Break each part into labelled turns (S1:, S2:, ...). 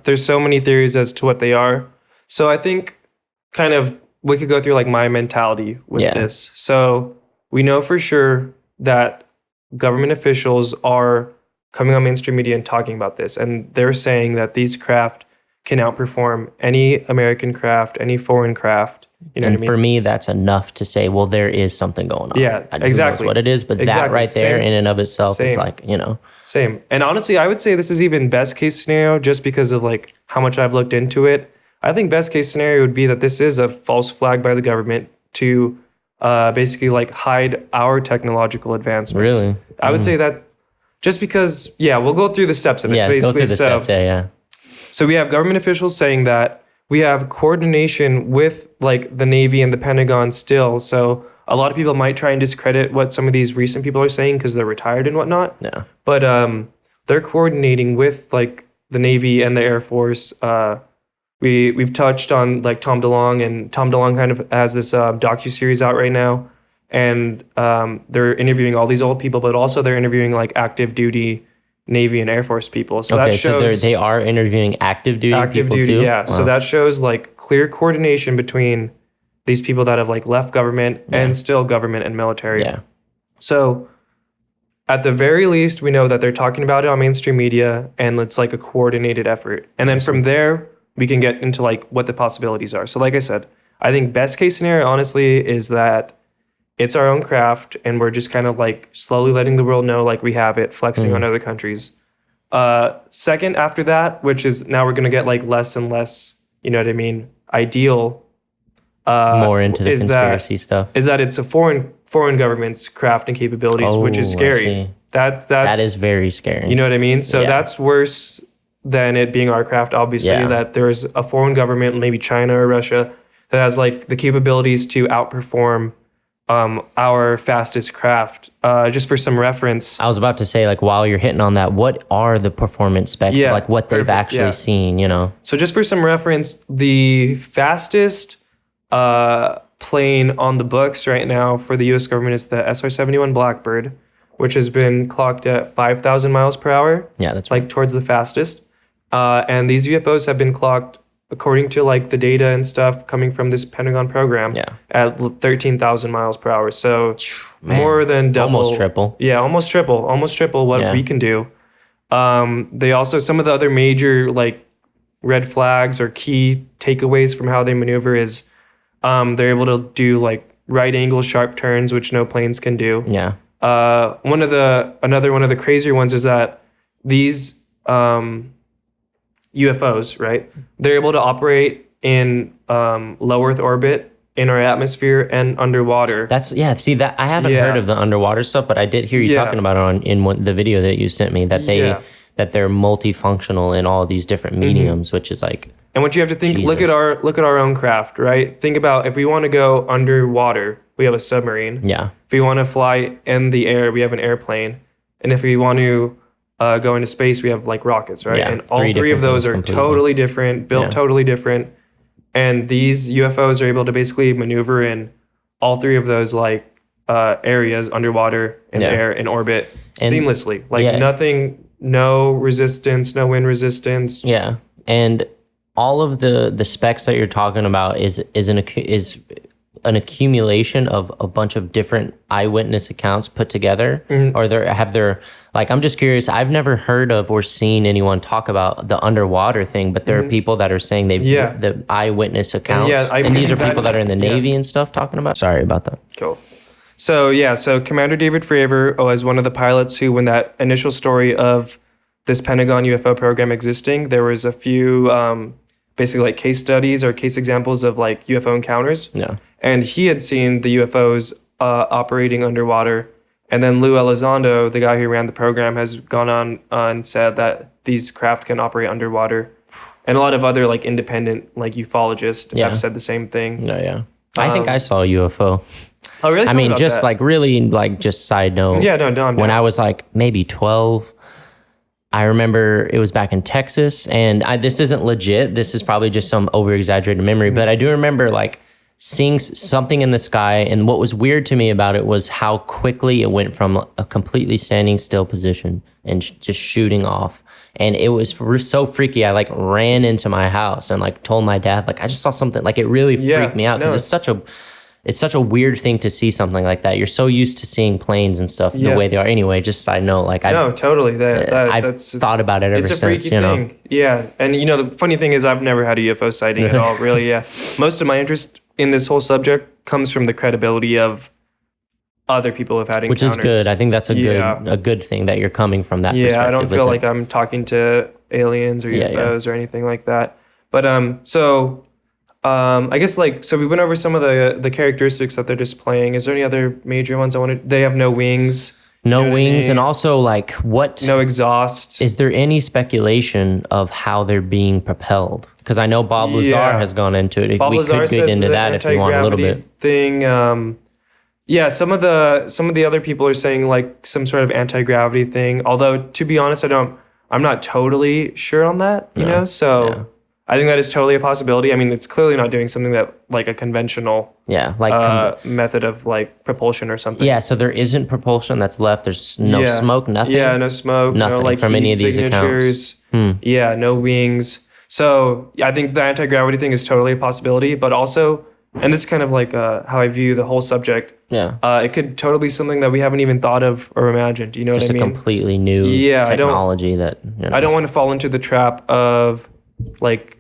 S1: there's so many theories as to what they are. So I think kind of we could go through like my mentality with this. So we know for sure that government officials are coming on mainstream media and talking about this. And they're saying that these craft can outperform any American craft, any foreign craft. You know what I mean?
S2: For me, that's enough to say, well, there is something going on.
S1: Yeah, exactly.
S2: Who knows what it is, but that right there in and of itself is like,
S1: Same. And honestly, I would say this is even best case scenario just because of like how much I've looked into it. I think best case scenario would be that this is a false flag by the government to basically like hide our technological advancements.
S2: Really?
S1: I would say that just because, we'll go through the steps of it.
S2: Yeah,
S1: basically.
S2: Go through the steps, yeah.
S1: So we have government officials saying that we have coordination with like the Navy and the Pentagon still. So a lot of people might try and discredit what some of these recent people are saying because they're retired and whatnot.
S2: Yeah.
S1: But they're coordinating with like the Navy and the Air Force. We've touched on like Tom DeLonge, and Tom DeLonge kind of has this docuseries out right now. And they're interviewing all these old people, but also they're interviewing like active duty Navy and Air Force people. So that shows
S2: they are interviewing active duty people too?
S1: Yeah. Wow. So that shows like clear coordination between these people that have like left government and still government and military.
S2: Yeah.
S1: So at the very least, we know that they're talking about it on mainstream media and it's like a coordinated effort. And then from there, we can get into like what the possibilities are. So like I said, I think best case scenario, honestly, is that it's our own craft and we're just kind of like slowly letting the world know like we have it, flexing on other countries. Second, after that, which is now we're going to get like less and less, you know what I mean, ideal.
S2: More into the conspiracy stuff.
S1: Is that it's a foreign government's craft and capabilities, which is scary.
S2: That is very scary.
S1: You know what I mean? So that's worse than it being our craft, obviously, that there's a foreign government, maybe China or Russia, that has like the capabilities to outperform our fastest craft. Just for some reference,
S2: I was about to say, like, while you're hitting on that, what are the performance specs of, like what they've actually seen, you know?
S1: So just for some reference, the fastest plane on the books right now for the U.S. government is the SR-71 Blackbird, which has been clocked at 5,000 miles per hour.
S2: Yeah, that's
S1: like towards the fastest. And these UFOs have been clocked according to like the data and stuff coming from this Pentagon program at 13,000 miles per hour. So more than double.
S2: Almost triple.
S1: Yeah, almost triple what we can do. They also, some of the other major like red flags or key takeaways from how they maneuver is they're able to do like right angle sharp turns, which no planes can do.
S2: Yeah.
S1: Another one of the crazier ones is that these UFOs, right? They're able to operate in low Earth orbit, in our atmosphere, and underwater.
S2: See that I haven't heard of the underwater stuff, but I did hear you talking about it in the video that you sent me, that they're multifunctional in all these different mediums, which is like.
S1: And what you have to think, look at our own craft, right? Think about if we want to go underwater, we have a submarine.
S2: Yeah.
S1: If we want to fly in the air, we have an airplane. And if we want to go into space, we have like rockets, right?
S2: Yeah,
S1: and all three of those are completely totally different, built totally different. And these UFOs are able to basically maneuver in all three of those like areas, underwater, in the air, in orbit, seamlessly. Like nothing, no resistance, no wind resistance.
S2: Yeah. And all of the specs that you're talking about is an accumulation of a bunch of different eyewitness accounts put together, or I'm just curious. I've never heard of or seen anyone talk about the underwater thing, but there are people that are saying the eyewitness accounts, and these are people that are in the Navy and stuff talking about. Sorry about that.
S1: Cool. So Commander David Fravor was one of the pilots who, when that initial story of this Pentagon UFO program existing, there was a few basically like case studies or case examples of like UFO encounters.
S2: Yeah.
S1: And he had seen the UFOs operating underwater. And then Lou Elizondo, the guy who ran the program, has gone on and said that these craft can operate underwater. And a lot of other like independent like ufologists have said the same thing.
S2: Yeah. I think I saw a UFO.
S1: Oh, really?
S2: I mean, just like really like just side note.
S1: Yeah, no.
S2: When I was like maybe 12, I remember it was back in Texas, and this isn't legit. This is probably just some over-exaggerated memory, but I do remember like seeing something in the sky, and what was weird to me about it was how quickly it went from a completely standing still position and just shooting off. And it was so freaky. I like ran into my house and like told my dad, like, I just saw something. Like, it really freaked me out because it's such a weird thing to see something like that. You're so used to seeing planes and stuff the way they are. Anyway, just side note, like
S1: totally.
S2: I've thought about it ever since.
S1: It's a freaky thing. Yeah. And the funny thing is I've never had a UFO sighting at all, really. Yeah. Most of my interest in this whole subject comes from the credibility of other people who have had encounters.
S2: Which is good. I think that's a good thing that you're coming from that perspective.
S1: Yeah, I don't feel like I'm talking to aliens or UFOs or anything like that. But I guess so we went over some of the characteristics that they're displaying. Is there any other major ones they have no wings.
S2: No wings, and also like
S1: no exhaust.
S2: Is there any speculation of how they're being propelled? Because I know Bob Lazar has gone into it.
S1: Bob Lazar
S2: could get into that if you want a little bit.
S1: Thing. Some of the other people are saying like some sort of anti-gravity thing. Although to be honest, I'm not totally sure on that. So. I think that is totally a possibility. I mean, it's clearly not doing something that like a conventional method of like propulsion or something. Yeah,
S2: so there isn't propulsion that's left. There's no smoke, nothing.
S1: Yeah, no smoke,
S2: nothing
S1: no like
S2: from any of these accounts.
S1: Yeah, no wings. So I think the anti-gravity thing is totally a possibility, but also, and this is kind of like how I view the whole subject.
S2: Yeah.
S1: It could totally be something that we haven't even thought of or imagined. You know what I mean?
S2: Just a completely new technology that.
S1: I don't want to fall into the trap of like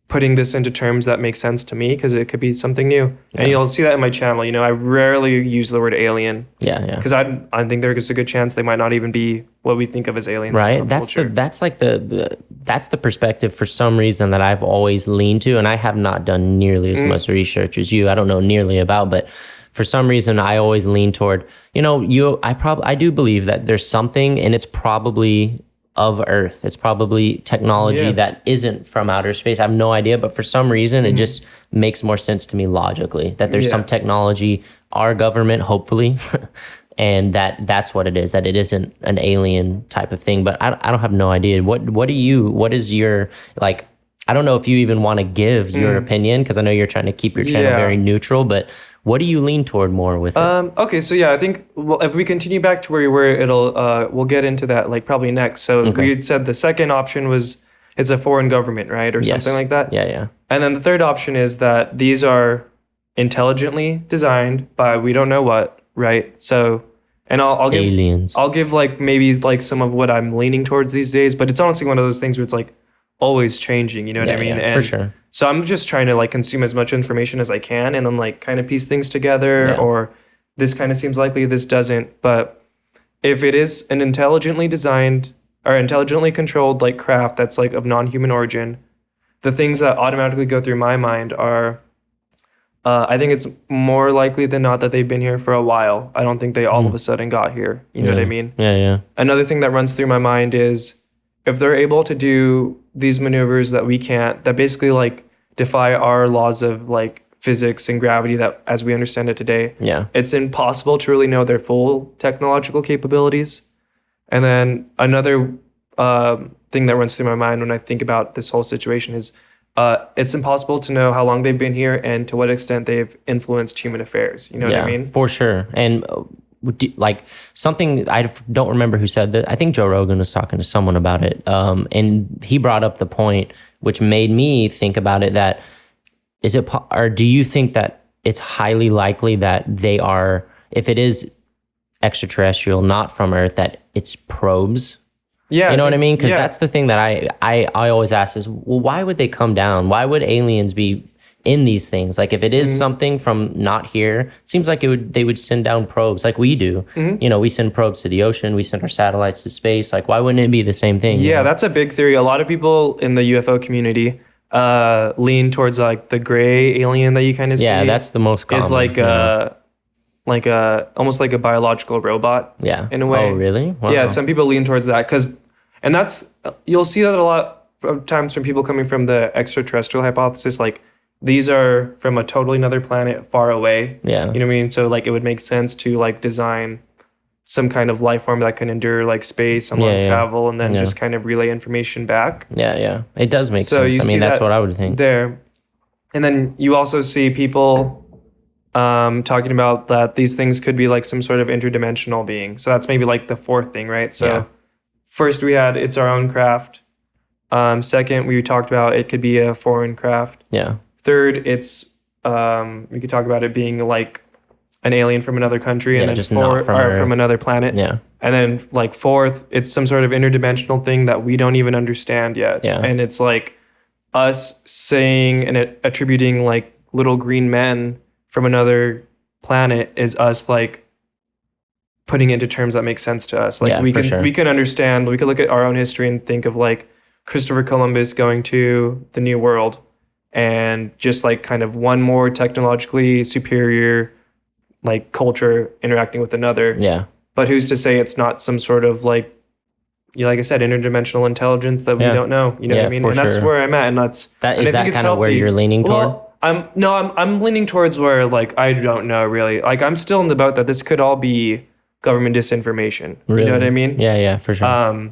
S1: putting this into terms that make sense to me because it could be something new. And you'll see that in my channel. I rarely use the word alien.
S2: Yeah.
S1: Because I think there's a good chance they might not even be what we think of as aliens.
S2: Right. That's the perspective for some reason that I've always leaned to, and I have not done nearly as much research as you. I don't know nearly about, but for some reason I always lean toward, I do believe that there's something, and it's probably of Earth. It's probably technology that isn't from outer space. I have no idea, but for some reason, it just makes more sense to me logically that there's some technology, our government, hopefully, and that's what it is, that it isn't an alien type of thing. But I don't have no idea. What is your, like, I don't know if you even want to give your opinion, because I know you're trying to keep your channel very neutral, but what do you lean toward more with it?
S1: Okay, so I think if we continue back to where we were, we'll get into that like probably next. So we had said the second option was it's a foreign government, right, or something like that.
S2: Yeah.
S1: And then the third option is that these are intelligently designed by we don't know what, right? So, and I'll give
S2: aliens.
S1: I'll give like maybe like some of what I'm leaning towards these days, but it's honestly one of those things where it's like always changing. You know what I mean?
S2: Yeah, for sure.
S1: So I'm just trying to like consume as much information as I can and then like kind of piece things together or this kind of seems likely, this doesn't. But if it is an intelligently designed or intelligently controlled like craft that's like of non-human origin, the things that automatically go through my mind are, I think it's more likely than not that they've been here for a while. I don't think they all of a sudden got here. You know what I mean?
S2: Yeah.
S1: Another thing that runs through my mind is if they're able to do these maneuvers that we can't, that basically like defy our laws of like physics and gravity that as we understand it today, it's impossible to really know their full technological capabilities. And then another thing that runs through my mind when I think about this whole situation is it's impossible to know how long they've been here and to what extent they've influenced human affairs. You know what I mean?
S2: For sure. And like something, I don't remember who said that. I think Joe Rogan was talking to someone about it. And he brought up the point, which made me think about it, that or do you think that it's highly likely that they are, if it is extraterrestrial, not from Earth, that it's probes?
S1: Yeah.
S2: You know what I mean? Because that's the thing that I always ask is, well, why would they come down? Why would aliens be in these things? Like if it is something from not here, it seems like they would send down probes like we do. We send probes to the ocean, we send our satellites to space. Like why wouldn't it be the same thing?
S1: Yeah, that's a big theory. A lot of people in the UFO community lean towards like the gray alien that you kind of see.
S2: Yeah, that's the most common.
S1: It's like almost like a biological robot.
S2: Yeah.
S1: In a way.
S2: Oh, really? Wow.
S1: Yeah, some people lean towards that and that's, you'll see that a lot of times from people coming from the extraterrestrial hypothesis, like these are from a totally another planet far away.
S2: Yeah.
S1: You know what I mean? So like it would make sense to like design some kind of life form that can endure like space and long travel and then just kind of relay information back.
S2: Yeah. It does make sense. I mean, that's what I would think.
S1: There. And then you also see people talking about that these things could be like some sort of interdimensional being. So that's maybe like the fourth thing, right? So first we had it's our own craft. Second, we talked about it could be a foreign craft.
S2: Yeah.
S1: Third, it's we could talk about it being like an alien from another country, and then
S2: just not from
S1: or
S2: Earth.
S1: from another planet.
S2: Yeah.
S1: And then like fourth, it's some sort of interdimensional thing that we don't even understand yet.
S2: Yeah.
S1: And it's like us saying and attributing like little green men from another planet is us like putting into terms that make sense to us. Like
S2: Yeah,
S1: we
S2: for
S1: can
S2: sure.
S1: we can understand, we could look at our own history and think of like Christopher Columbus going to the New World and just like kind of one more technologically superior like culture interacting with another.
S2: Yeah.
S1: But who's to say it's not some sort of like, like I said, interdimensional intelligence that we
S2: Yeah.
S1: don't know. You know
S2: Yeah,
S1: what I mean?
S2: for
S1: And that's
S2: sure.
S1: where I'm at, and that's
S2: That
S1: and
S2: is
S1: I think
S2: that
S1: it's
S2: kind of where
S1: healthy.
S2: you're leaning toward?
S1: Well, I'm leaning towards where like I don't know really. Like I'm still in the boat that this could all be government disinformation.
S2: Really?
S1: You know what I mean?
S2: Yeah, for sure.